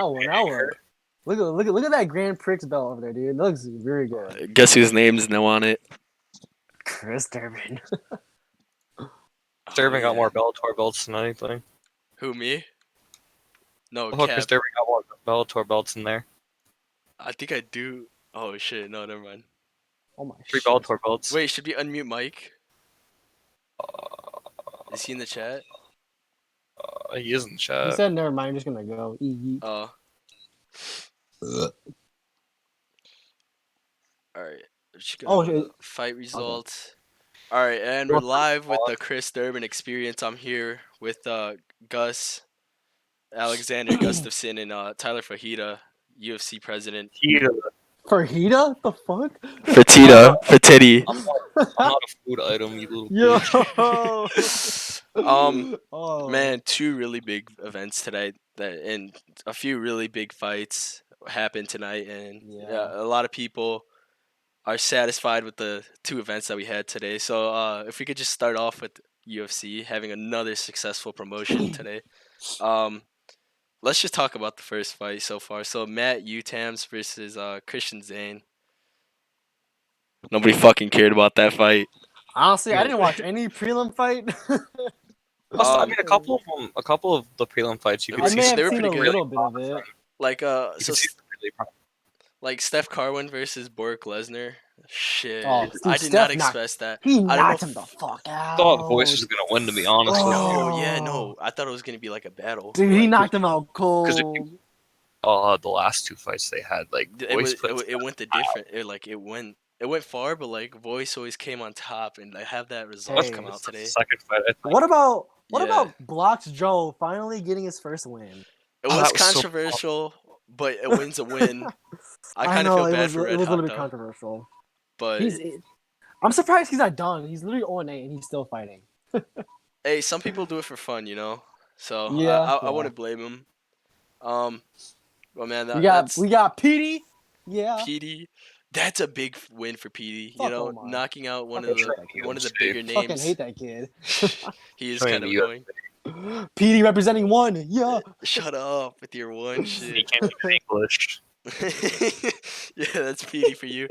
Now what? Look at that Grand Prix belt over there, dude. It looks very good. Guess whose name's now on it? Chris Durbin. Durbin got yeah. more Bellator belts than anything. Who, me? No, I thought Chris Cap. Durbin got more Bellator belts in there. I think I do. Oh shit! No, never mind. Oh my 3 shit. Bellator belts. Wait, should we unmute Mike? Is he in the chat? He is in the He chat. said, "Never mind. I'm just gonna go." Oh. All right. Oh, shit. Fight results. All right, and we're live with the Chris Durbin experience. I'm here with Gus, Alexander Gustafsson, and Tyler Fajita, UFC president. Fajita? The fuck? Fatiti. I'm not a food item, you little Yo. bitch. Oh. Man, 2 really big events tonight, and a few really big fights happened tonight, and a lot of people are satisfied with the 2 events that we had today. So if we could just start off with UFC having another successful promotion today. Let's just talk about the first fight so far. So Matt Utams versus Christian Zane. Nobody fucking cared about that fight. Honestly, I didn't watch any prelim fight. I mean, a couple of the prelim fights you could I see. may have they were seen pretty a good. little bit of it. Like You could see some really like Steph Carwin versus Bork Lesnar. Shit, Oh, dude, I did Steph not expect that. He I don't know knocked if- him the fuck I out. thought Voice was gonna win, to be honest with you. Oh yeah, no, I thought it was gonna be like a battle. Dude, he Like, knocked him out 'cause if cold. The last 2 fights they had, like Voice it went the different. It went far, but like Voice always came on top, and I have that result Hey. come out today. Second fight, I think. What about Yeah. Blocks Joe finally getting his first win? It Oh, was that was so controversial, but a win's a win. I kind of know, feel it bad was, for Red it was a Hot little bit though, controversial. but I'm surprised he's not done. He's literally 0-8 and he's still fighting. hey, some people do it for fun, you know. So Yeah, I yeah. wouldn't blame him. Well, man, We got Petey. Yeah. Petey. That's a big win for Petey. Fuck you know, Omar. knocking out one Fucking of hate that the kid. bigger Fucking names. hate that kid. He is Showing kind of the annoying. Petey representing one. Yeah. Shut up with your one He shit. can't even English. Yeah, that's Petey for you.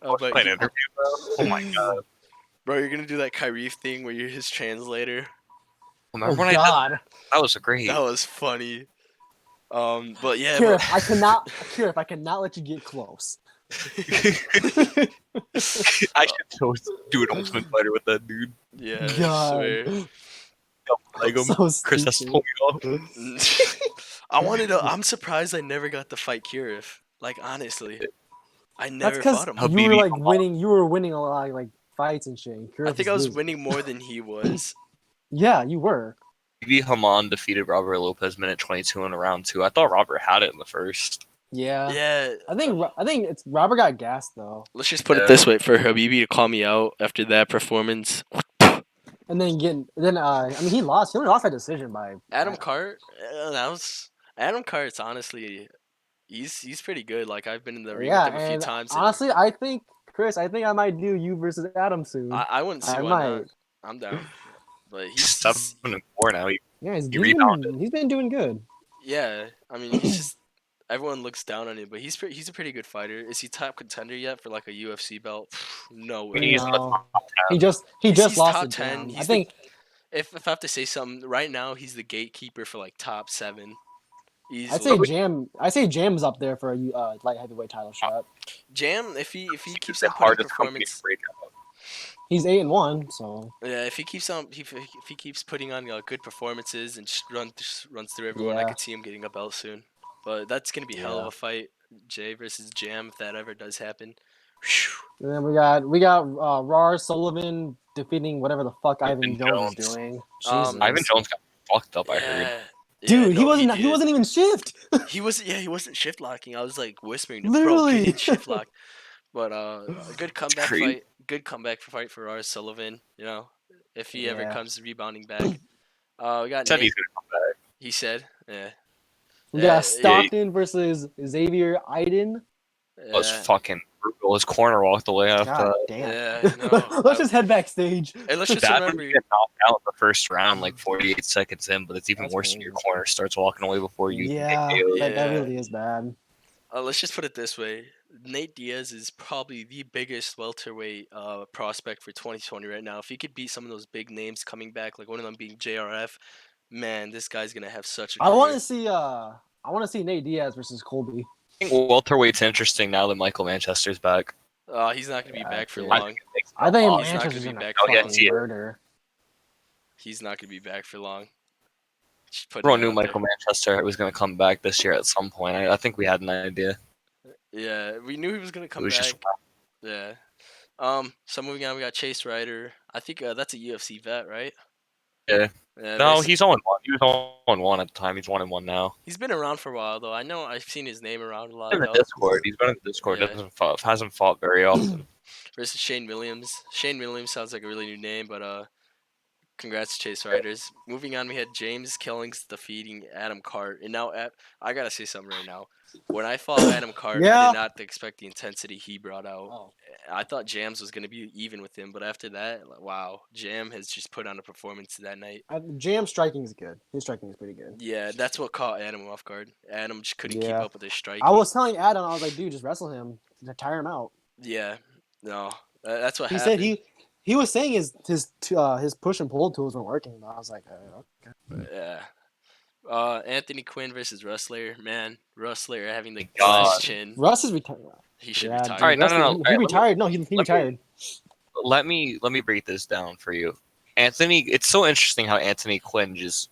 But Playing interview, bro. Oh my god. bro, you're gonna do that Kyrie thing where you're his translator. Remember Oh when I did God. that? Was great. That was funny. But yeah, Kirif, I cannot let you get close. I should do an Ultimate Fighter with that dude. yeah, I God. swear. Like him. So Chris has to stupid. pull me off. I'm surprised I never got to fight Kirif. Like honestly, I That's never because fought him. you were Habibi, like come on. winning. You were winning a lot of like fights and shit. And I Kirif think I was losing. winning more than he was. Yeah, you were. Maybe Haman defeated Robert Lopez minute 22 in round 2. I thought Robert had it in the first. Yeah. Yeah. I think it's Robert got gassed though. Let's just put it this way: for Habibi to call me out after that performance. And then he lost. He only lost that decision by Adam Cart, Adam Cart's honestly, he's pretty good. Like I've been in the ring with him a few times. Honestly, I think Chris, I might do you versus Adam soon. I wouldn't see I why might. not. I'm down. But He's 7-4 now. He's rebounded. he's been doing good. Yeah, I mean he's just everyone looks down on him, but he's a pretty good fighter. Is he top contender yet for like a UFC belt? No way. He's in the top 10. He just He's lost top to 10. Jam. I think if I have to say something, right now he's the gatekeeper for like top 7. I'd say Jam's up there for a light heavyweight title shot. Jam, if he keeps the on putting hardest company to performance, break out. He's 8-1, so yeah, if he keeps on, if he keeps putting on good performances and just runs through everyone, I Yeah. could see him getting a belt soon. But that's gonna be hell of a fight, Jay versus Jam, if that ever does happen. Whew. And then we got Rar Sullivan defeating whatever the fuck Ivan Jones is doing. Jesus. Ivan Jones got fucked up, I heard. Yeah, Dude, no, he wasn't even shift. He wasn't shift locking. I was like whispering to Literally. bro, get in shift lock. But a good comeback crazy. fight. Good comeback fight for Ars Sullivan. You know, if he ever Yeah. comes rebounding back. We got Said Nate. he's gonna come back. He said, yeah. We got Stockton versus Xavier Iden. That was fucking Well, his corner walked away after God that. damn. Yeah, no. Let's just head backstage. And let's just Bad when remember. you get knocked out in the first round, like 48 seconds in, but it's even That's worse when your crazy. corner starts walking away before you Yeah, can get KO'd. that Yeah. really is bad. Let's just put it this way: Nate Diaz is probably the biggest welterweight prospect for 2020 right now. If he could beat some of those big names coming back, like one of them being JRF, man, this guy's gonna have such a I want career. to see Nate Diaz versus Colby. I think welterweight's interesting now that Michael Manchester's back. He's not gonna be back for dude. I long. think it makes I it think a lot. He's not Manchester's gonna be gonna back Oh, for yeah, long. see it. murder. He's not gonna be back for long. Just putting Everyone it knew out there. Michael Manchester was going to come back this year at some point. I think we had an idea. Yeah, we knew he was gonna It come was back. just Yeah. So moving on, we got Chase Ryder. I think that's a UFC vet, right? Yeah. Yeah. No, he's on one. He was on one at the time. He's 1-1 now. He's been around for a while though. I know I've seen his name around a lot In the though. Discord, he's been in the Discord. Yeah. Hasn't fought very often. Versus Shane Williams. Shane Williams sounds like a really new name, but congrats to Chase Riders. Moving on, we had James Killings defeating Adam Cart, and now I gotta say something right now. When I fought Adam Cart, I Yeah. did not expect the intensity he brought out. Oh. I thought Jams was gonna be even with him, but after that, wow, Jam has just put on a performance that night. Jam striking is good. His striking is pretty good. Yeah, that's what caught Adam off guard. Adam just couldn't keep Yeah. up with his striking. I was telling Adam, I was like, dude, just wrestle him to tire him out. Yeah, no, that's what He happened. said he was saying his push and pull tools weren't working, but I was like, okay. Yeah. Anthony Quinn versus Rustler. Man, Rustler having the God. glass chin. Russ is retired. He should Yeah, retire. All right, no. He Alright, retired. No, he retired. Let me break this down for you. Anthony, it's so interesting how Anthony Quinn just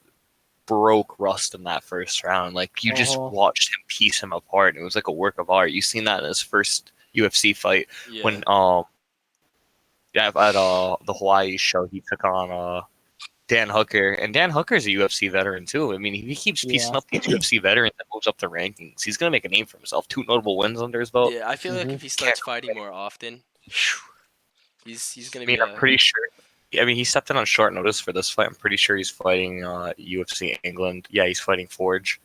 broke Rust in that first round. Like you just watched him piece him apart. It was like a work of art. You seen that in his first UFC fight Yeah. when at the Hawaii show he took on Dan Hooker, and Dan Hooker's a UFC veteran too. I mean, he keeps piecing up these UFC veterans and moves up the rankings. He's gonna make a name for himself. 2 notable wins under his belt. Yeah, I feel like if he starts fighting more often, he's gonna I mean, be. I'm pretty sure. I mean, he stepped in on short notice for this fight. I'm pretty sure he's fighting UFC England. Yeah, he's fighting Forge.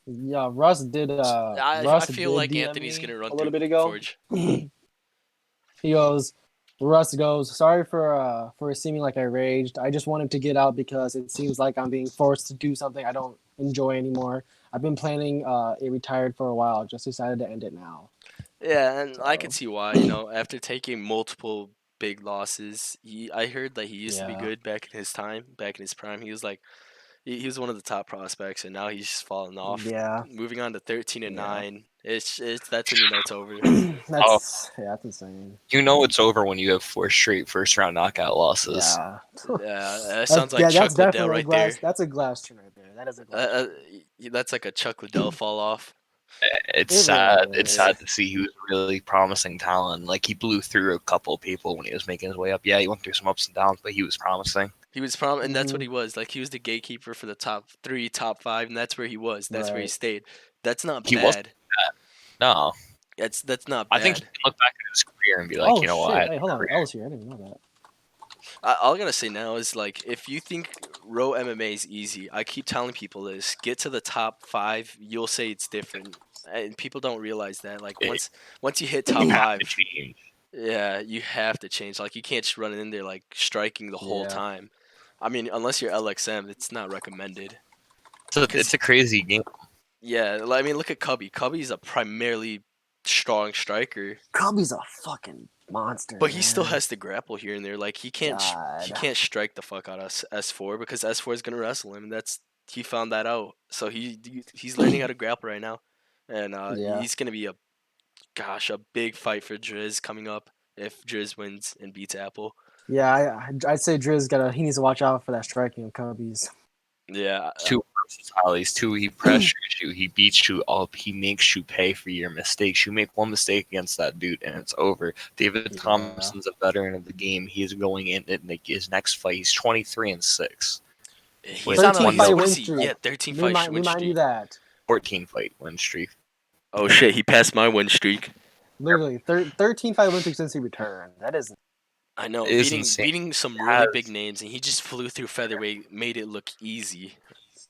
Yeah, Russ did. I feel like Anthony's gonna run a little through bit ago. Forge. He goes. Russ goes. Sorry for seeming like I raged. I just wanted to get out because it seems like I'm being forced to do something I don't enjoy anymore. I've been planning it retired for a while. Just decided to end it now. Yeah, and I could see why. You know, after taking multiple big losses, I heard that he used to be good back in his time, back in his prime. He was like, he was one of the top prospects, and now he's just fallen off. Yeah. Moving on to 13-9. It's that's when you know it's over. That's insane. You know it's over when you have 4 straight first round knockout losses. Yeah. Yeah, that sounds like Chuck that's Liddell definitely right there. That's a glass turn right there. That is a glass. That's like a Chuck Liddell fall off. It's It sad. really It's is. sad to see he was really promising talent. Like he blew through a couple of people when he was making his way up. Yeah, he went through some ups and downs, but he was promising. He was and that's what he was. Like he was the gatekeeper for the top 3, top 5, and that's where he was. That's where he stayed. That's not He bad. wasn't bad. No, That's not bad. I think he can look back at his career and be like, you know what? Hey, hold on. I was here. I didn't know that. All I gotta say now is like, if you think Row MMA is easy, I keep telling people this: get to the top 5, you'll say it's different, and people don't realize that. Like once you hit top You have 5, to change. yeah, you have to change. Like you can't just run in there like striking the whole time. I mean, unless you're LXM, it's not recommended. So it's a crazy game. Yeah, I mean, look at Cubby. Cubby's a primarily strong striker. Cubby's a fucking monster. But he still has to grapple here and there. Like he can't strike the fuck out of S4 because S4 is gonna wrestle him. And he found that out. So he's learning how to grapple right now, and he's gonna be a big fight for Driz coming up if Driz wins and beats Apple. Yeah, I'd say Driz he needs to watch out for that striking of Cubby's. Yeah, 2 versatiles. 2, he pressures you, he beats you up, he makes you pay for your mistakes. You make one mistake against that dude, and it's over. David Thompson's a veteran of the game. He is going in his next fight. He's 23-6. He's on a 13-fight streak. Yeah, 13 fight win streak. Remind you that 14-fight win streak. Oh shit, he passed my win streak. literally 13-fight win streak since he returned. That is. I know, It is beating some really big names, and he just flew through featherweight, made it look easy.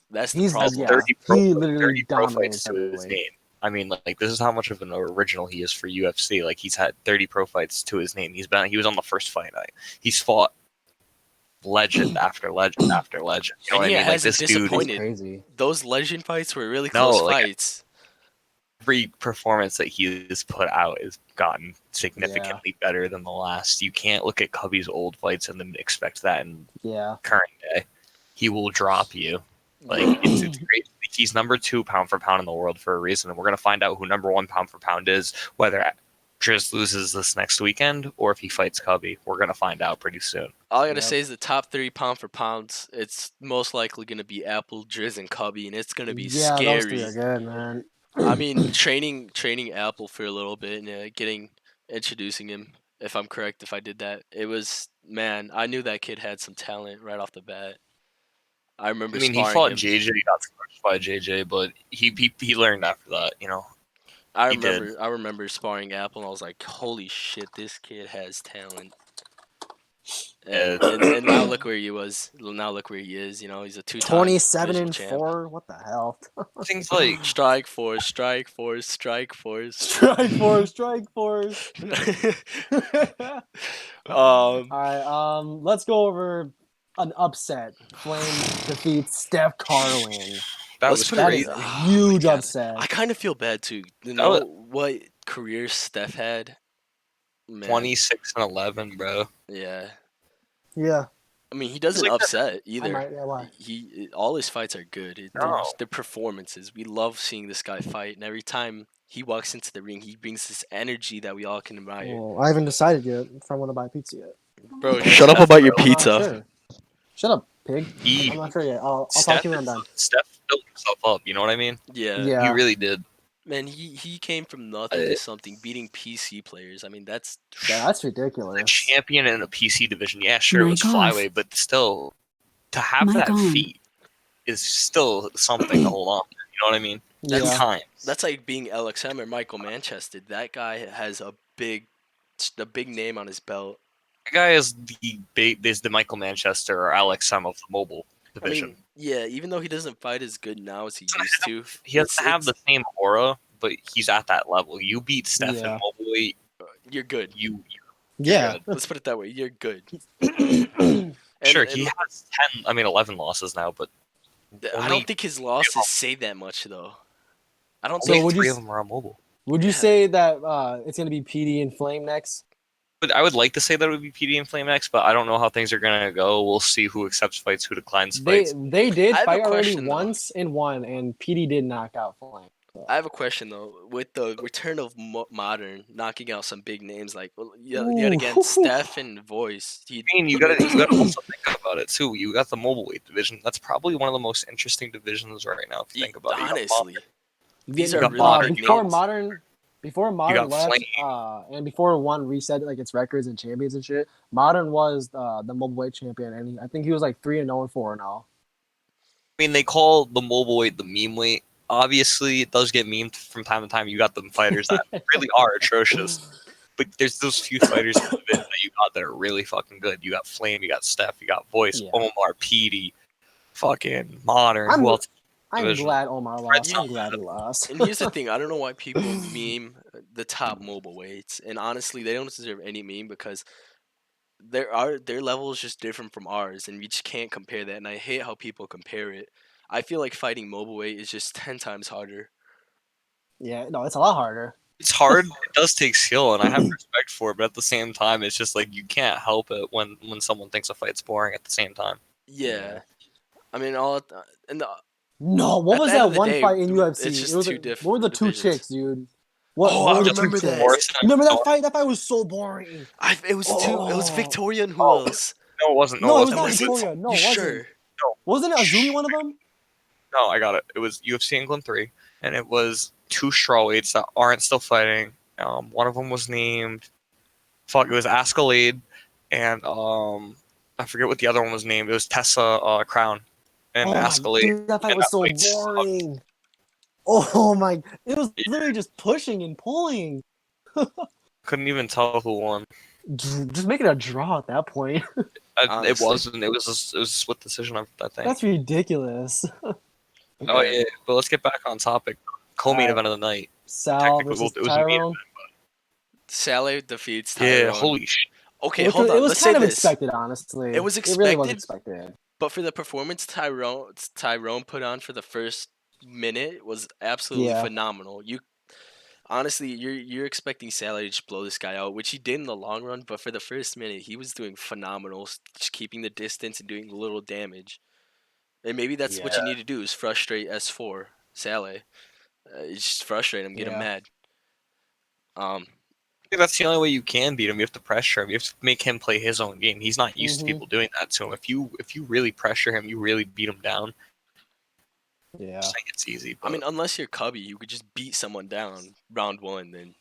That's the problem. Yeah, 30 he literally 30 pro dominated fights to his featherweight. name. I mean, like this is how much of an original he is for UFC. Like he's had 30 pro fights to his name. He was on the first fight night. He's fought legend after legend after legend. You know And what I he mean? Like hasn't this dude is disappointed. crazy. Those legend fights were really no close like fights. every performance that he's put out has gotten significantly better than the last. You can't look at Cubby's old fights and then expect that in current day. He will drop you. Like it's great. He's number 2 pound for pound in the world for a reason, and we're gonna find out who number 1 pound for pound is, whether Driz loses this next weekend or if he fights Cubby. We're gonna find out pretty soon. All I gotta say is the top 3 pound for pounds. It's most likely gonna be Apple, Driz, and Cubby, and it's gonna be scary. Those 3 are good, man. I mean, training Apple for a little bit and introducing him. If I'm correct, if I did that, it was I knew that kid had some talent right off the bat. I remember. I mean, he fought JJ. He got smashed by JJ, but he learned after that. You know. I remember sparring Apple, and I was like, "Holy shit, this kid has talent." And now look where he was. Now look where he is. You know, he's a 2-time 27-4. What the hell? Things like Strike Force, Strike Force, Strike Force, Strike Force, Strike Force. All right. Let's go over an upset. Flame defeats Steph Carlin. That was crazy. A huge upset. I kind of feel bad too. You know what career Steph had? 26-11, bro. Yeah. Yeah. I mean, he doesn't upset either. Why? All his fights are good. The performances. We love seeing this guy fight, and every time he walks into the ring, he brings this energy that we all can admire. Well, I haven't decided yet if I want to buy pizza yet. Bro, shut up about your pizza. I'm not sure. Shut up, pig. I'm not sure yet. I'll talk to you when I'm done. Steph built himself up. You know what I mean? Yeah. He really did. Man, he came from nothing to something, beating PC players. I mean, that's ridiculous. A champion in a PC division. Yeah, sure, it was flyweight, but still, to have that feat is still something to hold on to. You know what I mean? That's like being LXM or Michael Manchester. That guy has a big name on his belt. That guy is the Michael Manchester or LXM of the mobile division. I mean, yeah, even though he doesn't fight as good now as he used to. He doesn't have the same aura, but he's at that level. You beat Steph in mobile weight, you're good. You're good. Let's put it that way. You're good. He has 11 losses now, but I don't think his losses say that much though. I don't think 3 of them are on mobile. Would you say that it's going to be PD and Flame next? But I would like to say that it would be PD and Flame next, but I don't know how things are going to go. We'll see who accepts fights, who declines fights. They did fight already once and won, and PD did knock out Flame. So. I have a question though. With the return of Modern knocking out some big names like yet again Steph and Voice. You got to also think about it too. You got the mobile weight division. That's probably one of the most interesting divisions right now if you think about it. Honestly, these are really big names. Before Modern left, and before one reset like its records and champions and shit, Modern was the mobile weight champion, and I think he was like 3-0 and 4 now. I mean, they call the mobile weight the meme weight. Obviously, it does get memed from time to time. You got them fighters that really are atrocious, but there's those few fighters in the division that you got that are really fucking good. You got Flame, you got Steph, you got Voice, Omar, PD, fucking Modern. Who else? I'm glad Omar lost. I'm glad he lost. And here's the thing: I don't know why people meme the top mobile weights, and honestly, they don't deserve any meme because their level is just different from ours, and we just can't compare that. And I hate how people compare it. I feel like fighting mobile weight is just 10 times harder. Yeah, no, it's a lot harder. It's hard. It does take skill, and I have respect for it. But at the same time, it's just like you can't help it when someone thinks a fight's boring. At the same time. Yeah. I mean, No, what was that one fight in UFC? It's just two different. What were the two chicks, dude? I remember that. Remember that fight? That fight was so boring. It was Victoria and who else? No, it wasn't. No, it was not Victoria. No, it wasn't. Sure? No. Wasn't it Azumi one of them? No, I got it. It was UFC England 3, and it was 2 strawweights that aren't still fighting. One of them was named. It was Ascalade, and I forget what the other one was named. It was Tessa Crown. And Ascalade. Dude, that fight was so boring. Oh my! It was literally just pushing and pulling. Couldn't even tell who won. Just make it a draw at that point. It wasn't. It was a split decision. I think. That's ridiculous. Oh yeah, but let's get back on topic. co-main event of the night. Sal Technically, versus it was a main Tyrone. event. Saleh defeats Yeah, Tyrone. holy shit. Okay, Which hold it on. was Let's say kind of this. expected, honestly. It was It really was expected. expected. But for the performance Tyrone put on for the first minute was absolutely Yeah. phenomenal. You honestly, you're expecting Saleh to just blow this guy out, which he did in the long run. But for the first minute, he was doing phenomenal, just keeping the distance and doing little damage. And maybe that's what you need to do is frustrate S4 Saleh. Just frustrate him, get him mad. I think that's the only way you can beat him. You have to pressure him. You have to make him play his own game. He's not used to people doing that to him. If you really pressure him, you really beat him down. Yeah. I think it's easy. But I mean, unless you're Cubby, you could just beat someone down round one. Then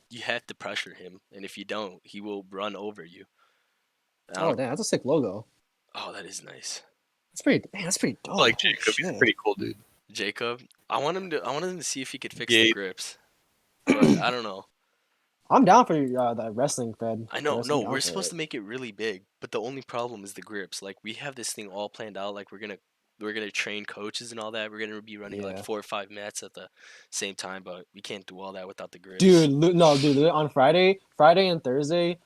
you have to pressure him, and if you don't, he will run over you. Oh damn, that's a sick logo. Oh, that is nice. That's pretty dope. like Jacob, he's a pretty cool dude. Jacob, I wanted him to see if he could fix the grips, but I don't know. I'm down for the wrestling fed. I know, no, we're supposed to make it really big, but the only problem is the grips. Like we have this thing all planned out. Like we're gonna train coaches and all that. We're gonna be running like 4 or 5 mats at the same time, but we can't do all that without the grips. Dude, on Friday and Thursday,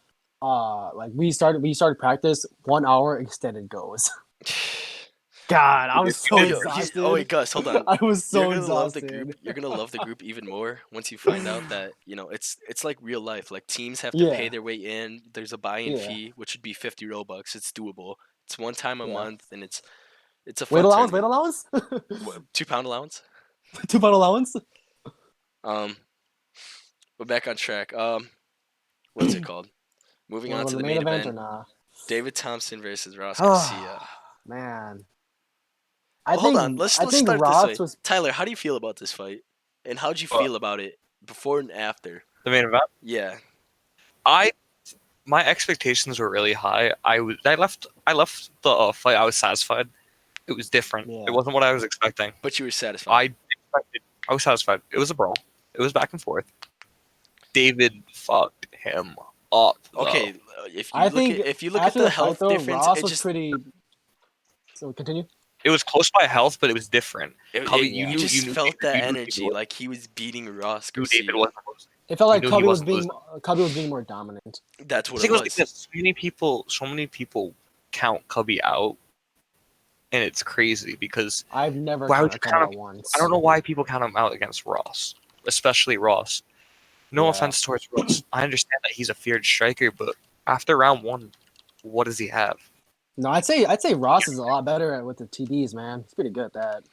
like we started practice 1 hour extended goes. God, I was so exhausted. Oh wait, Gus, hold on. I was so You're gonna exhausted. love the group. You're gonna love the group even more once you find out that it's like real life. Like teams have to pay their way in. There's a buy-in fee, which would be 50 Robux. It's doable. It's one time a month, and it's a fun weight allowance. £2 allowance. £2 allowance. We're back on track. What's it called? Moving on to the main event. Or nah? David Thompson versus Ross Garcia. Man. Hold on. Let's start Ross this way. Tyler, how do you feel about this fight? And how'd you feel about it before and after? The main event? Yeah. My expectations were really high. I left the fight. I was satisfied. It was different. Yeah. It wasn't what I was expecting. But you were satisfied. I was satisfied. It was a brawl. It was back and forth. David fucked him up. Okay, if you look at the health difference, Ross was pretty. So continue. It was close by health, but it was different. You just felt that energy, like he was beating Ross Garcia. David wasn't losing. It felt like Cubby was being more dominant. That's what it was. Like so many people count Cubby out, and it's crazy because I've never counted him out once. I don't know why people count him out against Ross, especially Ross. No offense towards Ross. I understand that he's a feared striker, but after round one, what does he have? No, I'd say Ross is a lot better with the TDs, man. He's pretty good at that.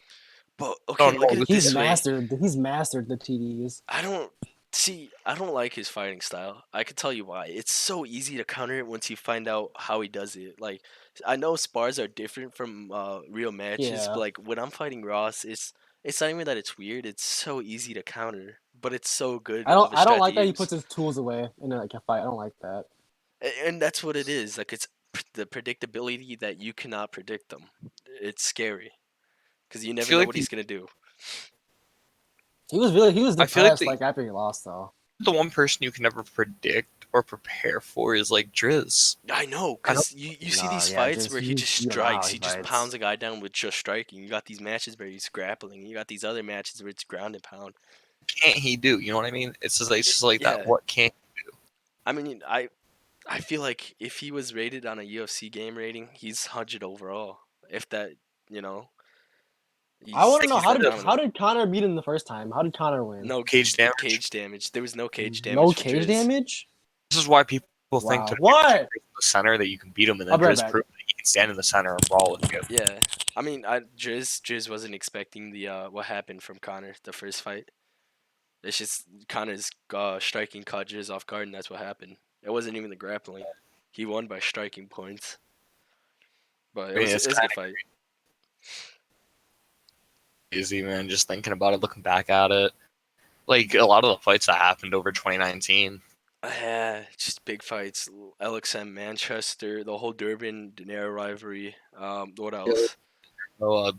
But okay, look at he's mastered the TDs. I don't like his fighting style. I could tell you why. It's so easy to counter it once you find out how he does it. Like I know spars are different from real matches, but like when I'm fighting Ross, it's not even that it's weird. It's so easy to counter, but it's so good. I don't like that he puts his tools away in like a fight. I don't like that. And that's what it is. Like it's the predictability that you cannot predict them. It's scary because you never know what he's gonna do. He was depressed like after he lost though. The one person you can never predict or prepare for is like Driz. I know, because you see these fights where he just strikes. He just pounds a guy down with just striking. You got these matches where he's grappling. You got these other matches where it's ground and pound. Can't he do? You know what I mean? It's just like that. What can't he do? I mean, I feel like if he was rated on a UFC game rating, he's 100 overall. If that, I want to know how did Connor beat him the first time? How did Connor win? No cage damage. There was no cage damage. No cage damage. This is why people think that what the center that you can beat him, and then Driz proved that he can stand in the center and brawl with you. Yeah, I mean, Driz wasn't expecting the what happened from Connor the first fight. It's just Connor's striking caught Driz off guard, and that's what happened. It wasn't even the grappling. He won by striking points. But it was a good fight. Easy, man. Just thinking about it, looking back at it, like a lot of the fights that happened over 2019. Yeah, just big fights. LXM Manchester, the whole Durban Daenerys rivalry. What else?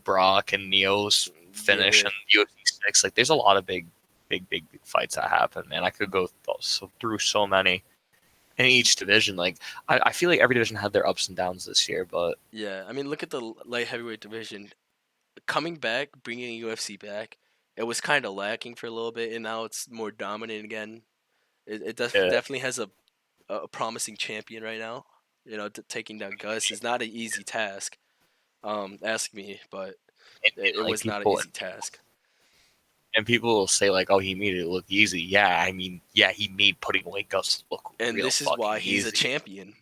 Brock and Neo's finish and UFC 6. Like, there's a lot of big fights that happen, man. I could go through so many in each division. Like, I feel like every division had their ups and downs this year, but yeah, I mean, look at the light heavyweight division. Coming back, bringing UFC back, it was kind of lacking for a little bit, and now it's more dominant again. It Yeah, definitely has a promising champion right now. You know, taking down Gus is not an easy task. Ask me, but it like was not an people easy task. and people will say like, "Oh, he made it look easy." Yeah, I mean, yeah, he made putting away Gus look And real this is fucking why he's a easy. champion.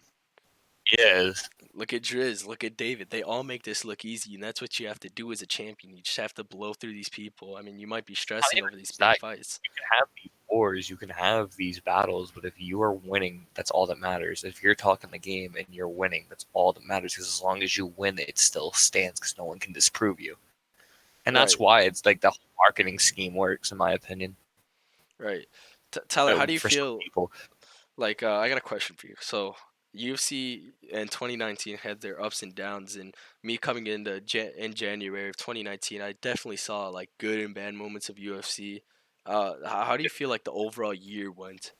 Yeah, Look at Driz, look at David. They all make this look easy, and that's what you have to do as a champion. You just have to blow through these people. I mean, you might be not stressing even over these just big that. fights. You can have these wars, you can have these battles, but if you are winning, that's all that matters. If you're talking the game and you're winning, that's all that matters. Because as long as you win, it still stands. Because no one can disprove you, and that's Right, why it's like the whole marketing scheme works, in my opinion. right. Tyler, how do you For some feel? people, Like, I got a question for you. So, UFC in 2019 had their ups and downs, and me coming into in January of 2019, I definitely saw like good and bad moments of UFC. How do you feel like the overall year went?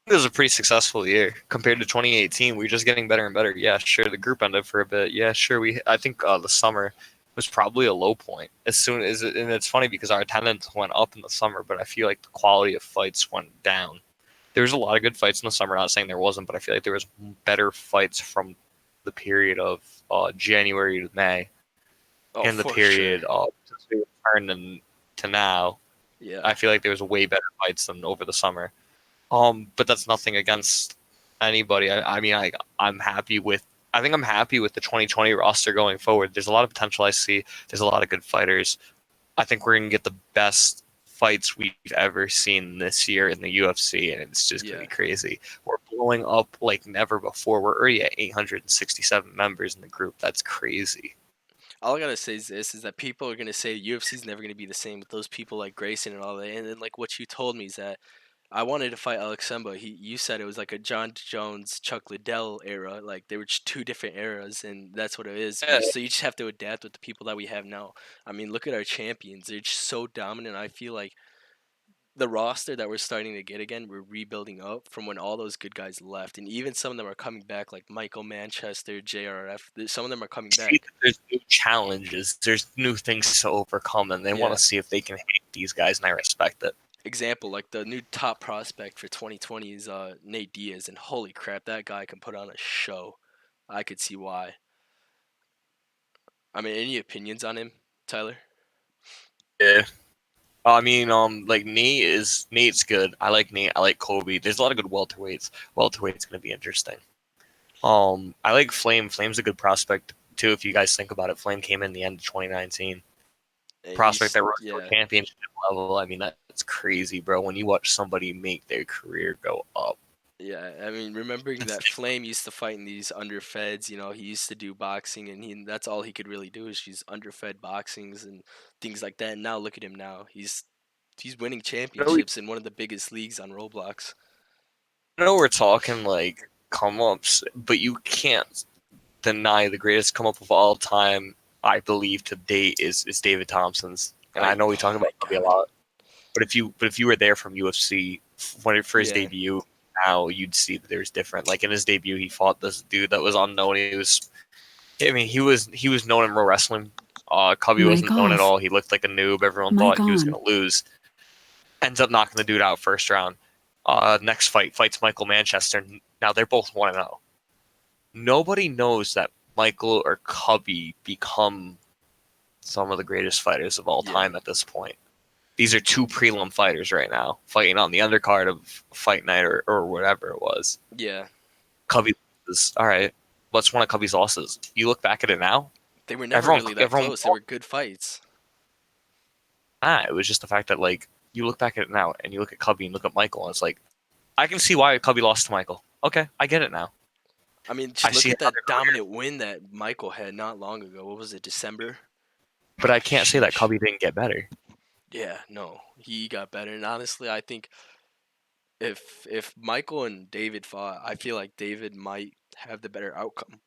it was a pretty successful year compared to 2018. We were just getting better and better. Yeah, sure. The group ended for a bit. Yeah, sure. I think the summer was probably a low point. As soon as and it's funny because our attendance went up in the summer, but I feel like the quality of fights went down. There was a lot of good fights in the summer. Not saying there wasn't, but I feel like there was better fights from the period of January to May Oh, and the for sure. period since we returned to now. Yeah, I feel like there was way better fights than over the summer. But that's nothing against anybody. I mean, I'm happy with. I think I'm happy with the 2020 roster going forward. There's a lot of potential I see. There's a lot of good fighters. I think we're gonna get the best fights we've ever seen this year in the UFC, and it's just gonna yeah. be crazy. We're blowing up like never before. We're already at 867 members in the group. That's crazy. All I gotta say is this: is that people are gonna say UFC's never gonna be the same with those people like Grayson and all that. And then like what you told me is that I wanted to fight Alex Semba. You said it was like a John Jones, Chuck Liddell era. Like they were just two different eras, and that's what it is. Yeah, So you just have to adapt with the people that we have now. I mean, look at our champions; they're just so dominant. I feel like the roster that we're starting to get again, we're rebuilding up from when all those good guys left, and even some of them are coming back, like Michael Manchester, JRF. Some of them are coming see back. that there's new challenges. There's new things to overcome, and they want Yeah. to see if they can hit these guys, and I respect it. Example, like the new top prospect for 2020 is Nate Diaz, and holy crap, that guy can put on a show. I could see why. I mean, any opinions on him, Tyler? Yeah. I mean, like Nate's good. I like Nate. I like Kobe. There's a lot of good welterweights. Welterweight's gonna be interesting. I like Flame. Flame's a good prospect too. If you guys think about it, Flame came in the end of 2019. And Prospect he's that rose to a yeah, championship level. I mean, that's crazy, bro. When you watch somebody make their career go up, yeah. I mean, remembering it's that Flame used to fight in these underfeds. He used to do boxing, and that's all he could really do is these underfed boxings and things like that. And now look at him now. He's winning you know, championships in one of the biggest leagues on Roblox. we're talking like come ups, but you can't deny the greatest come up of all time. I believe to date is David Thompson's, and I know we Oh talk my about Kobe a god. lot. But if you were there from UFC when it first Yeah. debut, now you'd see that there's different. Like in his debut, he fought this dude that was unknown. I mean, he was known in pro wrestling. Cubby Mic wasn't known at off. all. He looked like a noob. Everyone Mic thought he was on. gonna lose. Ends up knocking the dude out first round. Next fights Michael Manchester. Now they're both 1-0. Nobody knows that Michael or Cubby become some of the greatest fighters of all Yeah. time at this point. These are two prelim fighters right now, fighting on the undercard of Fight Night or whatever it was. Yeah. Cubby loses. All right. What's one of Cubby's losses? You look back at it now, They were never everyone, really that everyone, close. They were good fights. it was just the fact that, like, you look back at it now and you look at Cubby and look at Michael, and it's like, I can see why Cubby lost to Michael. Okay, I get it now. I mean, I just look see at how their that career, dominant win that Michael had not long ago. What was it, December? but I can't say that Sheesh. Cubby didn't get better. Yeah, no, he got better. And honestly, I think if Michael and David fought, I feel like David might have the better outcome.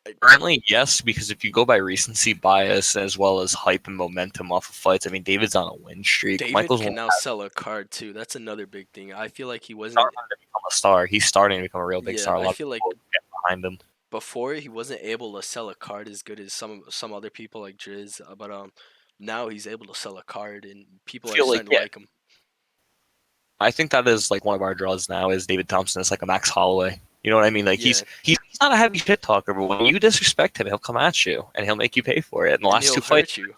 Like, Currently, yes, because if you go by recency bias as well as hype and momentum off of fights, I mean, David's on a win streak. David Michael's can one now sell a card too. That's another big thing. I feel like he wasn't. starting to become a star. He's starting to become a real big Yeah, star. A I lot of feel like people get behind him. before he wasn't able to sell a card as good as some other people like Driz. But now he's able to sell a card, and people I are feel starting like, to like him. I think that is like one of our draws now is David Thompson. It's like a Max Holloway. You know what I mean? Like Yeah. he's not a heavy shit talker, but when you disrespect him, he'll come at you and he'll make you pay for it. In the And last he'll two fights, hurt you.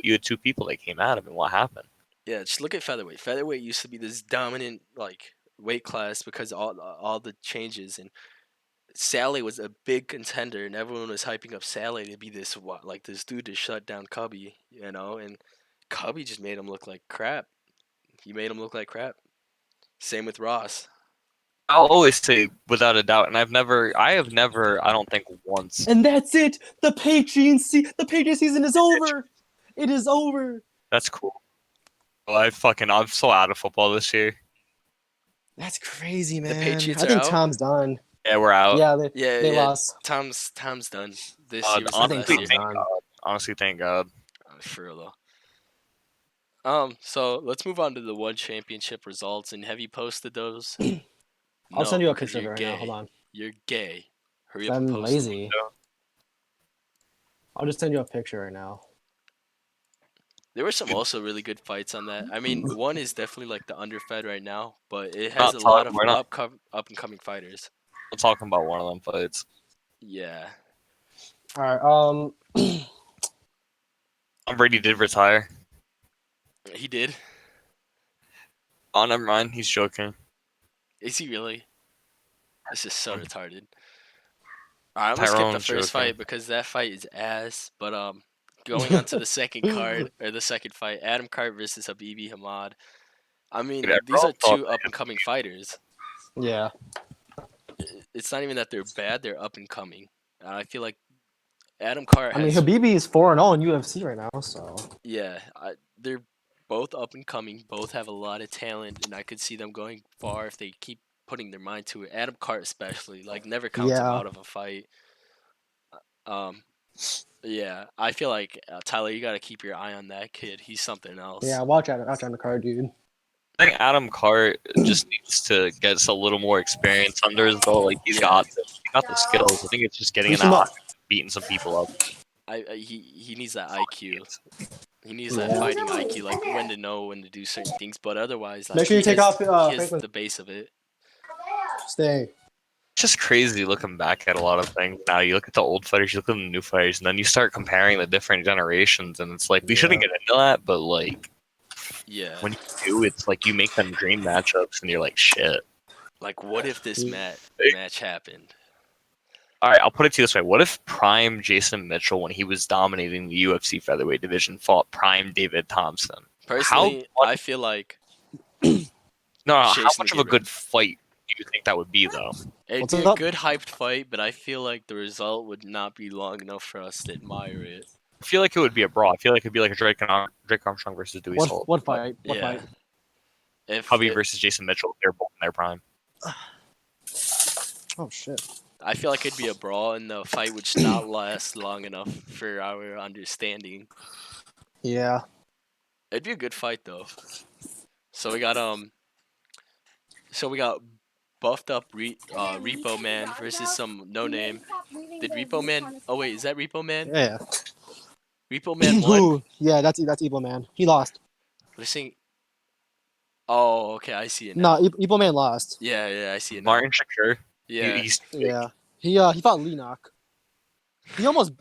you had two people that came at him, and what happened? Yeah, just look at featherweight. Featherweight used to be this dominant like weight class because all the changes, and Sally was a big contender, and everyone was hyping up Sally to be this like this dude to shut down Cubby, and Cubby just made him look like crap. He made him look like crap. Same with Ross. I'll always say without a doubt, and I have never, I don't think once. And that's it. The Patriot season is over. It is over. That's cool. I'm so out of football this year. That's crazy, man. Patriots I are think out? Tom's done. Yeah, we're out. Yeah, Yeah, they lost. Tom's done. This year was I his think last year. Tom's thank done. God. Honestly, thank God. For real though. So let's move on to the one championship results. And have you posted those? I'll send you a because picture of it you're right gay. now. Hold on. You're gay. Hurry up I'm and post them. lazy. I'll just send you a picture right now. There were some also really good fights on that. I mean, one is definitely like the underfed right now, but it has a lot of up and coming fighters. I'm talking about one of them fights. Yeah. All right. Tom Brady did retire. He did. Oh, never mind. He's joking. Is he really? This is so retarded. Alright, I'm gonna skip the Tyrone's first joking. fight because that fight is ass. But going on to the second card or the second fight, Adam Cart versus Habibi Hamad. I mean, Dude, these are everyone thought two up and coming fighters. Yeah. It's not even that they're bad; they're up and coming. I feel like Adam Cart I mean, has. Habibi is 4-0 in UFC right now, so. Yeah, they're both up and coming. Both have a lot of talent, and I could see them going far if they keep putting their mind to it. Adam Cart, especially, like never counts him Yeah. out of a fight. Yeah, I feel like Tyler, you got to keep your eye on that kid. He's something else. Yeah, watch out on the card, dude. I think Adam Cart just needs to get a little more experience under his belt. Like he got the skills. I think it's just getting in Push him out, up. beating some people up. He needs that IQ. He needs that fighting IQ, like when to know when to do certain things. But otherwise, like, Make sure you take off he has Franklin. the base of it. Stay. It's just crazy looking back at a lot of things. Now you look at the old fighters, you look at the new fighters, and then you start comparing the different generations, and it's like we shouldn't get into that, but like, Yeah. when you do, it's like you make them dream matchups, and you're like, shit. Like, what if this match happened? All right, I'll put it to you this way: what if Prime Jason Mitchell, when he was dominating the UFC featherweight division, fought Prime David Thompson? Personally, I feel like how Jason much of a good fight do you think that would be, though? it'd be a good hyped fight, but I feel like the result would not be long enough for us to admire it. I feel like it would be a brawl. I feel like it'd be like a Drake Armstrong versus Dewey Salt. What fight? What fight? Hubby versus Jason Mitchell. They're both in their prime. Oh shit. I feel like it'd be a brawl, and the fight would not last long enough for our understanding. Yeah. It'd be a good fight though. So we got buffed up Repo Man versus some no name. Did Repo Man? Oh wait, is that Repo Man? Yeah. Repo Man won. Yeah, that's Evil Man. He lost. Listening. Oh, okay, I see it now. No, Evil Man lost. Yeah, I see it now. Martin Shakur. Yeah. He fought Lenok. He almost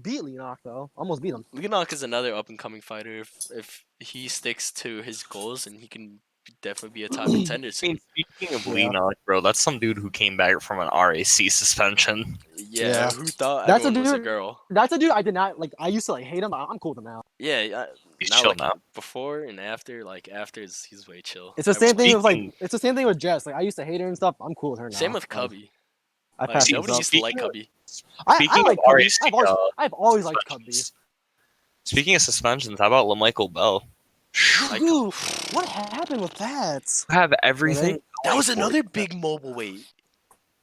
beat Lenok though. Almost beat him. Lenok is another up and coming fighter. If he sticks to his goals, and he can definitely be a top contender. I mean, speaking of Lenok, bro, that's some dude who came back from an RAC suspension. Yeah. Who thought that's everyone was a girl? That's a dude I did not like. I used to hate him. I'm cool with him now. Yeah, he's now, chill like, now. Before and after, he's way chill. It's the same thing with it's the same thing with Jess. Like I used to hate her and stuff. I'm cool with her now. Same with Cubby. Nobody used to like Cubby. Speaking I like of Cubby. RAC, I've always liked Cubby. Speaking of suspensions, how about LaMichael Bell? Dude, what happened with that? You have everything. That was another big mobile weight.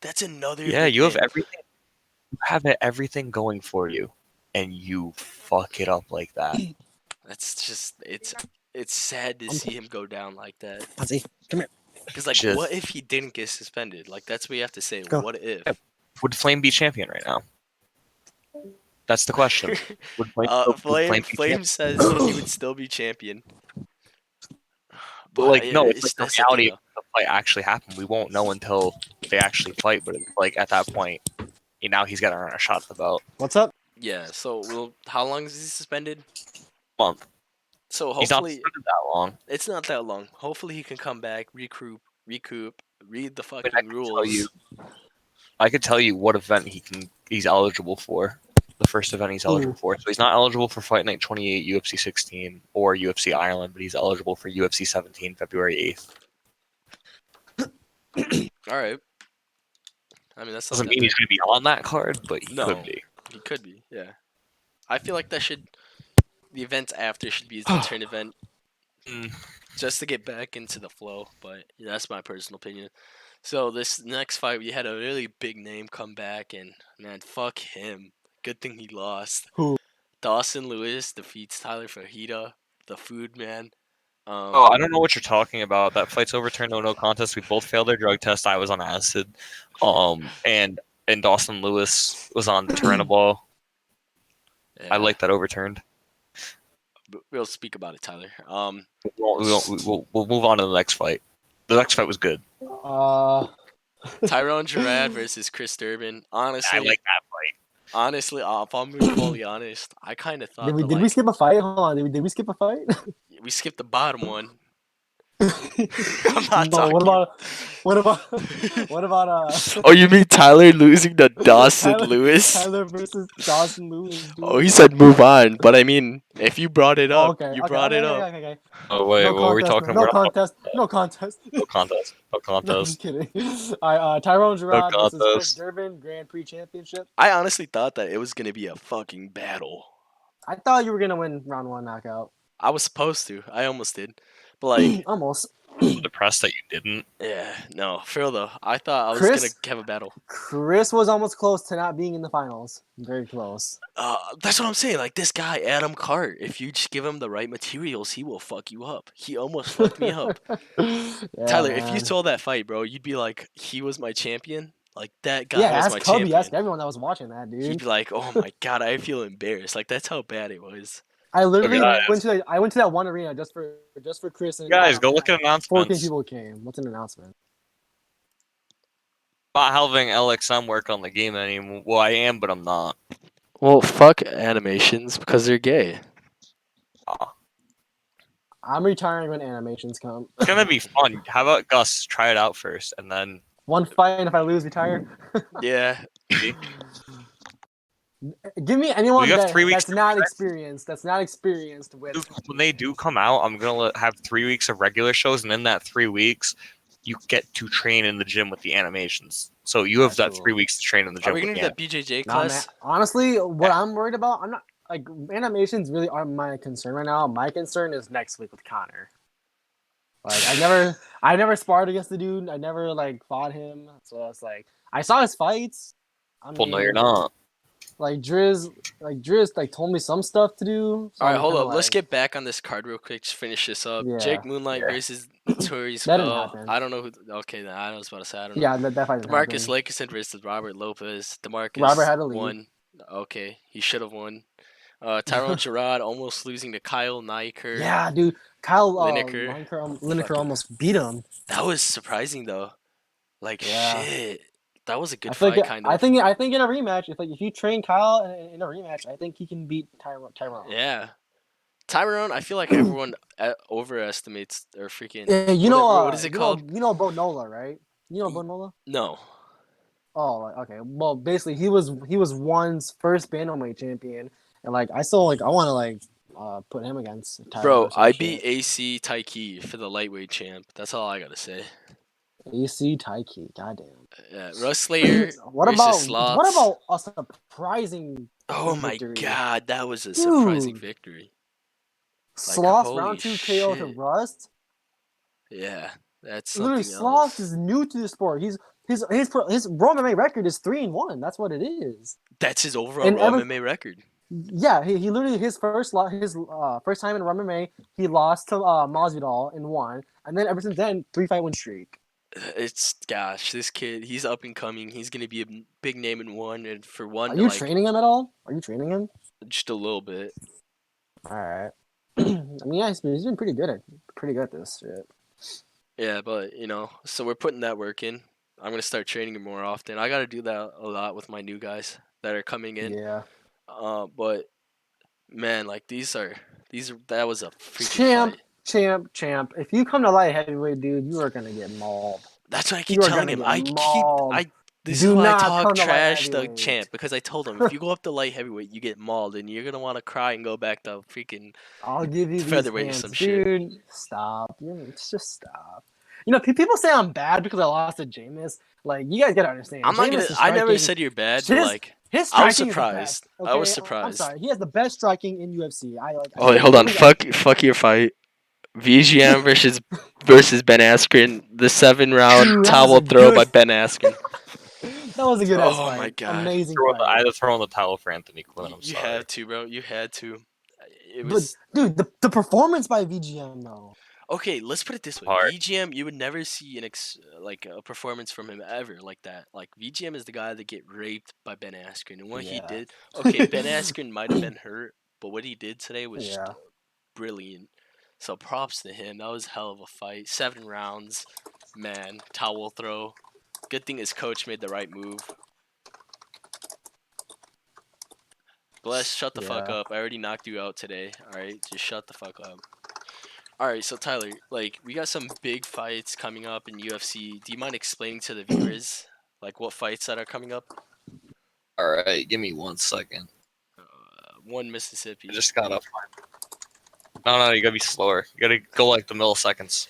That's another. Yeah, you have everything. You have everything going for you, and you fuck it up like that. That's just it's sad to see him go down like that. Ozzy, come here. Because what if he didn't get suspended? Like that's what you have to say. Go. What if? Would Flame be champion right now? That's the question. Would Flame says he would still be champion. But like, no, it's like the that's reality the of the fight actually happened. We won't know until they actually fight. But it's like at that point, now he's got to earn a shot at the belt. What's up? Yeah. So how long is he suspended? Month. So He's not hopefully suspended that long. it's not that long. Hopefully he can come back, recoup, read the I fucking rules. I could tell you what event he's eligible for. The first event he's eligible for. So he's not eligible for Fight Night 28, UFC 16, or UFC Ireland, but he's eligible for UFC 17, February 8th. All right. I mean, that's doesn't mean he's going to be on that card, but he could be. He could be, yeah. I feel like the events after should be his return event. Just to get back into the flow, but that's my personal opinion. So this next fight, we had a really big name come back, and man, fuck him. Good thing he lost. Who? Dawson Lewis defeats Tyler Fajita, the food man. I don't know what you're talking about. That fight's overturned. No contest. We both failed our drug test. I was on acid. And Dawson Lewis was on Turinabol. Yeah. I like that overturned. We'll speak about it, Tyler. We'll move on to the next fight. The next fight was good. Tyrone Gerard versus Chris Durbin. Honestly, I like that fight. Honestly, if I'm being fully honest, I kind of thought. Did we skip a fight? Hold on. Did we skip a fight? We skipped the bottom one. I'm not talking. What about? Oh, you mean Tyler losing to Dawson Lewis? Tyler versus Dawson Lewis. Dude. Oh, he said move on, but I mean, if you brought it up, you brought it up. Okay. Oh wait, what were we talking about? No contest. No, just kidding. Tyrone Gerard versus Chris Durbin Grand Prix Championship. I honestly thought that it was gonna be a fucking battle. I thought you were gonna win round 1 knockout. I was supposed to. I almost did. But like almost. I'm depressed that you didn't. Yeah, no, for real though. I thought I was gonna have a battle. Chris was almost close to not being in the finals. Very close. That's what I'm saying. Like this guy, Adam Cart, if you just give him the right materials, he will fuck you up. He almost fucked me up. Tyler, if you saw that fight, bro, you'd be like, he was my champion. Like that guy was my champion. Ask everyone that was watching that, dude. He'd be like, oh my god, I feel embarrassed. Like that's how bad it was. I literally went to that one arena just for Chris and guys. Go look at announcements. 14 people came. What's an announcement? Not having LXM work on the game anymore. Well, I am, but I'm not. Well, fuck animations because they're gay. I'm retiring when animations come. It's gonna be fun. How about Gus try it out first, and then one fight, and if I lose, retire. Yeah. Give me anyone that's not experienced. That's not experienced with. When they do come out, I'm gonna have 3 weeks of regular shows, and in that 3 weeks, you get to train in the gym with the animations. So you have that 3 weeks to train in the gym. Are we gonna do that BJJ class? Honestly, what I'm worried about, I'm not like animations really aren't my concern right now. My concern is next week with Connor. Like I never sparred against the dude. I never like fought him. So it's like I saw his fights. Well, no, you're not. Like Driz told me some stuff to do. So all right, hold up. Let's get back on this card real quick. Just finish this up. Yeah. Jake Moonlight versus Notorious Bell. I don't know who. Okay, I was about to say I don't know. Yeah, that fight. DeMarcus Lakerson versus Robert Lopez. DeMarcus. Robert had to lead. Won. Okay, he should have won. Tyrone Gerard almost losing to Kyle Niker. Yeah, dude. Kyle Lineker almost beat him. That was surprising though. Like shit. That was a good fight, kind of. I think in a rematch, if you train Kyle in a rematch, I think he can beat Tyrone. Yeah, Tyrone. I feel like everyone overestimates or freaking. Yeah, what is it called? You know Bo Nola, right? You know Bo Nola? No. Oh, okay. Well, basically, he was one's first bantamweight champion, and like I want to put him against Tyrone. Bro, I beat AC Taiki for the lightweight champ. That's all I gotta say. AC Taiki, goddamn. Yeah, Russ Slayer what versus Slots. What about a surprising victory? God, that was a surprising victory. Sloth round 2 KO to Rust? Yeah, that's something else. Sloth is new to the sport. His Raw MMA record is 3-1. That's what it is. That's his overall Raw MMA record. Yeah, he literally his first time in Raw MMA, he lost to Masvidal and won, and then ever since then 3-fight win streak. Gosh, this kid, he's up and coming. He's gonna be a big name in one, and for one Are to you like training him at all? Are you training him? just a little bit. All right. I mean, yeah, he's been pretty good at this shit. Yeah, but so we're putting that work in. I'm gonna start training him more often. I gotta do that a lot with my new guys that are coming in. Yeah. But man, like that was a freaking Champ, fight. champ. If you come to light heavyweight, dude, you are gonna get mauled. That's what I keep You are telling gonna him. get mauled. This is Do why I not talk come to light trash to heavyweight. Champ, because I told him if you go up to light heavyweight, you get mauled, and you're gonna want to cry and go back to freaking I'll give you these featherweight or hands, some shit. dude. Stop. Just stop. People say I'm bad because I lost to Jameis. Like, you guys gotta understand. I'm not gonna. Jameis' I never striking, said you're bad, but like his I was striking is the surprised. best. I was Okay, I'm surprised. sorry. He has the best striking in UFC. I Oh wait, can't hold on. believe I. Fuck your fight. VGM versus Ben Askren. The 7 round Dude, that was towel a throw by good. Ben Askren. That was a good ass Oh my fight. god. Amazing I fight. had to throw in the towel for Anthony Quinn. I'm You sorry. had to, bro. You had to. It But was dude, the performance by VGM though. okay. Let's put it this way: Hard. VGM, you would never see like a performance from him ever like that. Like VGM is the guy that get raped by Ben Askren, and what he Yeah. did. Okay, Ben Askren might have been hurt, but what he did today was just Yeah. brilliant. So props to him. That was a hell of a fight. 7 rounds, man. Towel throw. Good thing his coach made the right move. Bless, shut the fuck Yeah. up. I already knocked you out today. All right, just shut the fuck up. All right, so Tyler, like we got some big fights coming up in UFC. Do you mind explaining to the viewers like what fights that are coming up? All right, give me 1 second. One Mississippi. I just gotta find. No, you gotta be slower. You gotta go like the milliseconds.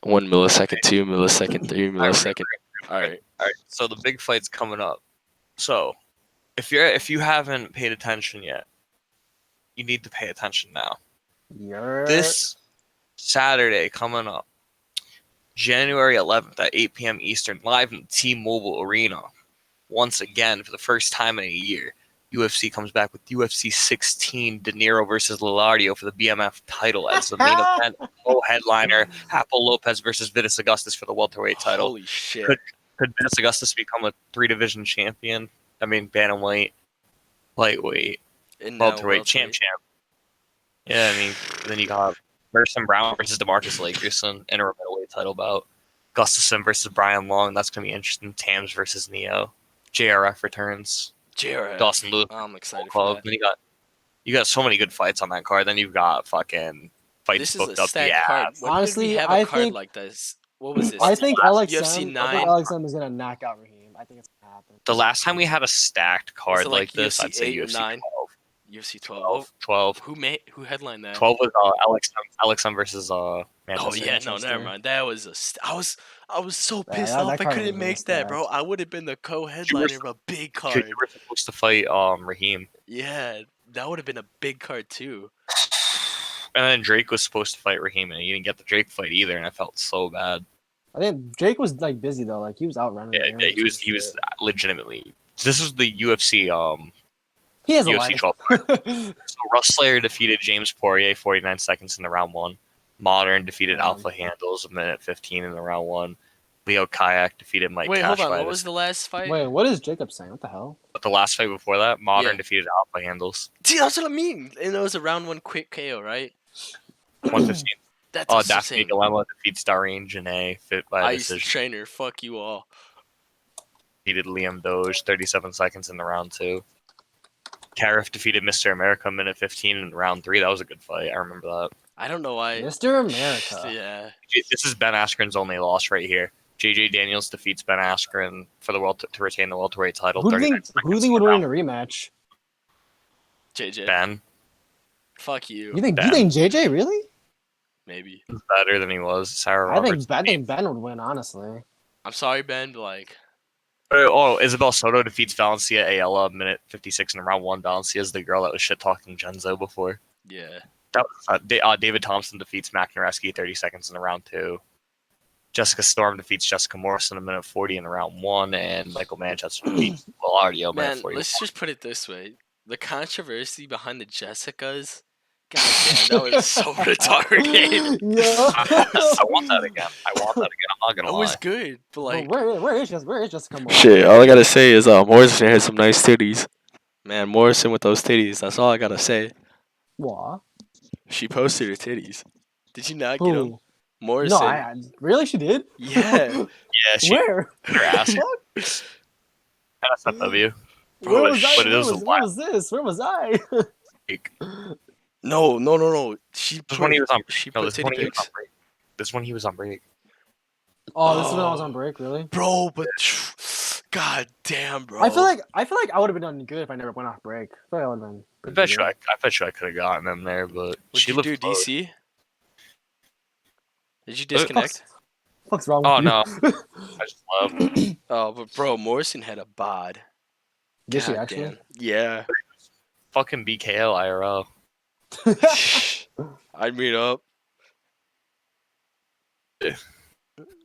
1 millisecond, 2 millisecond, 3 millisecond. All right. All right. So the big fight's coming up. So if you haven't paid attention yet, you need to pay attention now. This Saturday coming up, January 11th at 8 p.m. Eastern, live in T-Mobile Arena. Once again, for the first time in a year, UFC comes back with UFC 16 De Niro versus Lolario for the BMF title as the main event. Co-headliner, Apple Lopez versus Vitas Augustus for the welterweight title. Holy shit. Could Vitas Augustus become a 3-division champion? I mean, bantamweight, lightweight, And welterweight, champ. Yeah, I mean, then you got Merson Brown versus DeMarcus Lakerson, interim middleweight title bout. Gustafson versus Brian Long. That's going to be interesting. Tams versus Neo. JRF returns. JRF. Dawson Lewis. I'm excited for that. Then you got so many good fights on that card. Then you've got fucking fights This booked is a up the stacked card. ass. When Honestly, did we have a I card think- like this? What was this? I think UFC LXM. 9. I think LXM is gonna knock out Raheem. I think it's gonna happen. The last time we had a stacked card it like like this, UFC I'd say 8 or UFC 9? 12. UFC 12. 12. Who headlined that? 12 was LXM versus Manchester. Oh yeah, no, Manchester. never mind. That was I was so pissed that off I card couldn't was really make that, bro. stacked. I would have been the co-headliner of a big card. You were supposed to fight Raheem. Yeah, that would have been a big card too. And then Drake was supposed to fight Raheem, and he didn't get the Drake fight either, and I felt so bad. I think Drake was like busy though. Like he was out running. Yeah, he was legitimately. This was the UFC He has a UFC life. 12. So Russ Slayer defeated James Poirier 49 seconds in the round 1. Modern defeated Alpha Handles 1:15 in the round 1. Leo Kayak defeated Mike Wait, Cash. hold on. What was the last fight? Wait, what is Jacob saying? What the hell? But the last fight before that, Modern Yeah. defeated Alpha Handles See, that's what I mean. And it was a round 1 quick KO, right? 115. That's Daphne insane. Dilemma defeats Darine Janae fit by Ice decision. trainer, fuck you all. Defeated Liam Doge 37 seconds in the round 2. Karif defeated Mr. America 1:15 in round 3. That was a good fight. I remember that. I don't know why. Mr. America. Yeah. This is Ben Askren's only loss right here. JJ Daniels defeats Ben Askren for the to retain the welterweight title. Who do you think would win in a rematch? JJ. Ben. Fuck you. You think JJ really? Maybe. He's better than he was. Sarah I Roberts. think Ben would win, honestly. I'm sorry, Ben, but like. Isabel Soto defeats Valencia Ayala 1:56 in round 1. Valencia is the girl that was shit talking Genzo before. Yeah. That was, David Thompson defeats Mac Nareski 30 seconds in the round 2. Jessica Storm defeats Jessica Morrison 1:40 in round 1, and Michael Manchester defeats Lolario Man, 1:40. let's just put it this way: the controversy behind the Jessicas God damn, that was so retarded. Yeah. I want that again. I'm not gonna It lie. was good, but Bro, like, where is Jessica Moore? shit. All I gotta say is, Morrison had some nice titties. Man, Morrison with those titties. That's all I gotta say. What? She posted her titties. Did you not get them? Who? No, Morrison. I really she did. Yeah. Yeah, she Where? put her ass Fuck? NSFW. Where Bro, was I? But it was a Where was this? Where was I? like no. She this is when put he was on break. she No, put this is titty when he was on pics. break. This is when he was on break. Oh, this is when I was Oh, on break. Really? bro, but god damn, bro. I feel like I would have been done good if I never went off break. I feel like I would have been. I pretty bet you good. I bet you I could have gotten him there, but What'd she you lived do, close. DC? Did you Fuck's- disconnect? Fuck's wrong Oh with no, you? I just love. Oh, but bro, Morrison had a bod. Did she God actually? damn. Yeah. Fucking BKL IRL. I'd meet up. Yeah.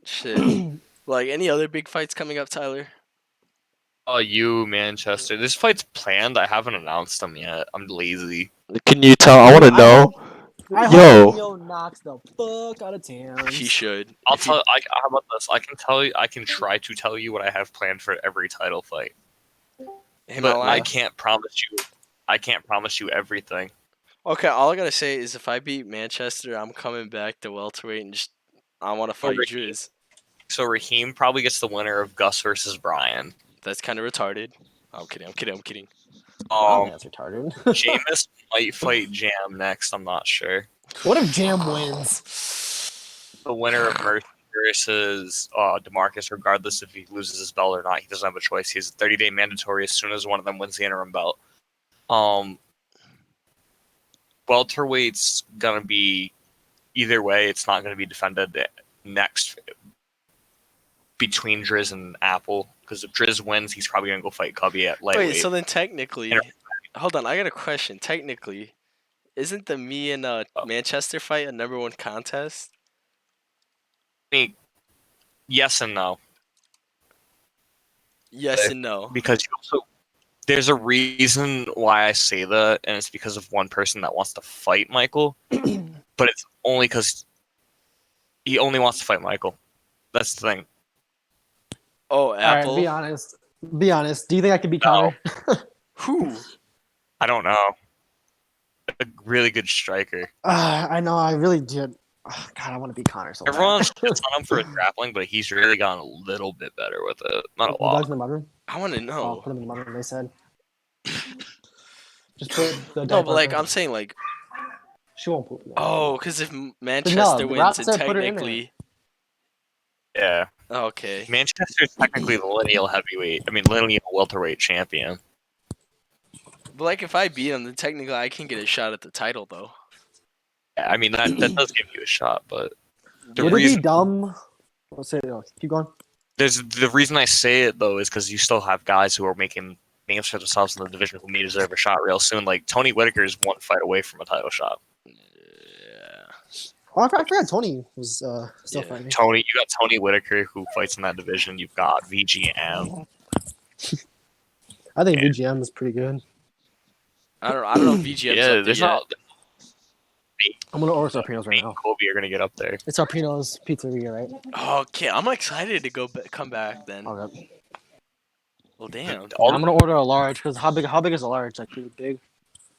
Shit. Like any other big fights coming up, Tyler? Oh, you Manchester. This fight's planned. I haven't announced them yet. I'm lazy. Can you tell? I want to know. I hope Yo, Leo knocks the fuck out of Tams. he should. I'll If he, tell. How about this? I can tell you. I can try to tell you what I have planned for every title fight, him but out I loud. can't promise you. I can't promise you everything. Okay, all I gotta say is if I beat Manchester, I'm coming back to welterweight and just I want to fight Raheem. Driz. So Raheem probably gets the winner of Gus versus Brian. That's kind of retarded. I'm kidding. Wow, Um, that's retarded. Jameis might fight Jam next. I'm not sure. What if Jam wins? The winner of Mercy versus Demarcus, regardless if he loses his belt or not, he doesn't have a choice. He's a 30-day mandatory as soon as one of them wins the interim belt. Welterweight's gonna be either way. It's not gonna be defended next between Driz and Apple, because if Driz wins, he's probably gonna go fight Cubby at lightweight. Wait, so then technically, hold on, I got a question. Technically, isn't the me and Manchester fight a #1 contest? I mean, yes and no, Yes and no. because you also there's a reason why I say that, and it's because of one person that wants to fight Michael, but it's only because he only wants to fight Michael. That's the thing. Oh, All right, Apple. be honest. Be honest. Do you think I could beat No. Connor? Who? I don't know. A really good striker. I know. I really did. Oh, God, I want to beat Connor so bad. Everyone shits on him for his grappling, but he's really gotten a little bit better with it. Not a The lot. dogs in the mudroom. I want to Oh, know. put him in the mudroom. They said. Just put the No, diaper but like on. I'm saying, like, She won't poop. oh, because if Manchester the wins, Rock and said put her in there. technically, Yeah. okay. Manchester's technically the lineal lineal welterweight champion. But like, if I beat him, then technically I can get a shot at the title, though. Yeah, I mean that does give you a shot, but the Would it reason be dumb? Let's say no. Keep going. there's the reason I say it though is because you still have guys who are making names for themselves in the division who may deserve a shot real soon. Like Tony Whitaker is one fight away from a title shot. Yeah. Oh, I forgot Tony was still Yeah. fighting. You got Tony Whitaker who fights in that division. You've got VGM. I think Yeah. VGM is pretty good. I don't know if VGM's Yeah, up there there's yet. not. I'm gonna order Sarpino's right now. Kobe are gonna get up there. It's Sarpino's Pizzeria, right? Okay, I'm excited to come back then. Okay. Well, damn. All I'm gonna order a large because how big is a large? Like pretty big.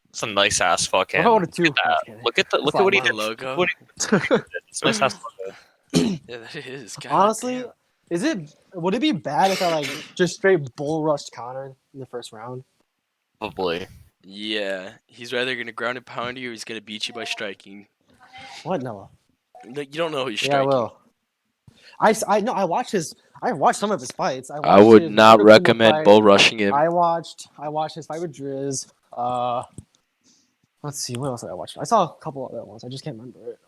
It's a nice ass What fucking. if I order two? Look at that. Look at That's what he a did. lot Logo. Look what he did. It's a nice ass logo. Yeah, that is. God Honestly, damn. would it be bad if I like just straight bull rushed Connor in the first round? Probably. Yeah, he's either gonna ground and pound you, or he's gonna beat you by striking. What Noah? No, you don't know who's Yeah, I striking. will. I know. I watched some of his fights. I watched would his not Nakuma recommend fight. bull rushing him. I watched his fight with Driz. Let's see, what else did I watch? I saw a couple other ones. I just can't remember it.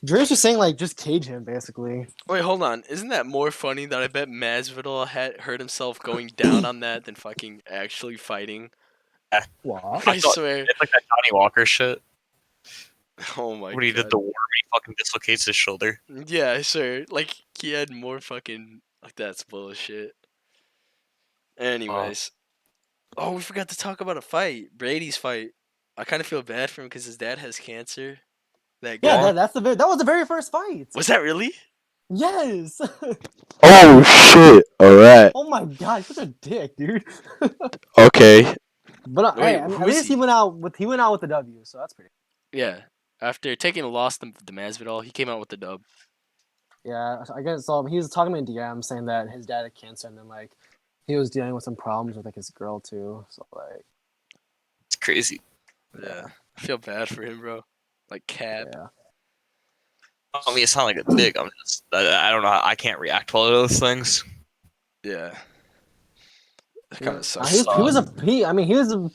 Driz was saying like just cage him basically. Wait, hold on. Isn't that more funny that I bet Masvidal had hurt himself going down on that than fucking actually fighting? What? I swear. It's like that Johnny Walker shit. Oh my When he god. did the war, he fucking dislocates his shoulder. Yeah, I swear. Like he had more fucking. Like that's bullshit. Anyways, Oh, we forgot to talk about a fight. Brady's fight. I kind of feel bad for him because his dad has cancer. That Yeah, guy. that was the very first fight. Was that really? Yes. Oh shit! All right. Oh my god, such a dick, dude. Okay. But hey, Wait, I mean, who at is least he? he went out with the W, so that's pretty. Yeah. After taking a loss to Masvidal, he came out with the dub. Yeah, I guess so. He was talking to me in DM saying that his dad had cancer, and then like he was dealing with some problems with like his girl too. So like, It's crazy. Yeah. I feel bad for him, bro. Like Cap. yeah. I mean, it's not like a dick. I don't know. I can't react well to those things. Yeah. That kind Yeah. of He sucks. was he was a he. I mean, he was a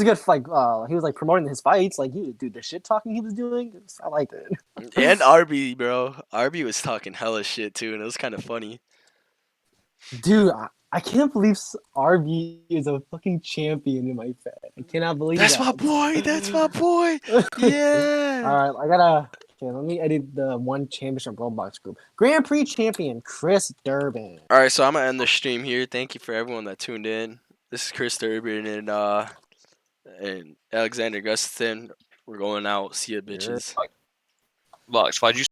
good like he was like promoting his fights. Like, dude, the shit talking he was doing, I liked it. And RB, bro. RB was talking hella shit too, and it was kind of funny. Dude, I can't believe RB is a fucking champion in my fan. I cannot believe That's my that. boy. That's my boy. Yeah. All right, I gotta. Okay, let me edit the one championship Roblox group. Grand Prix champion Chris Durbin. All right, so I'm gonna end the stream here. Thank you for everyone that tuned in. This is Chris Durbin and Alexander Gustafson. We're going out. See ya, You're bitches. Lux, why'd you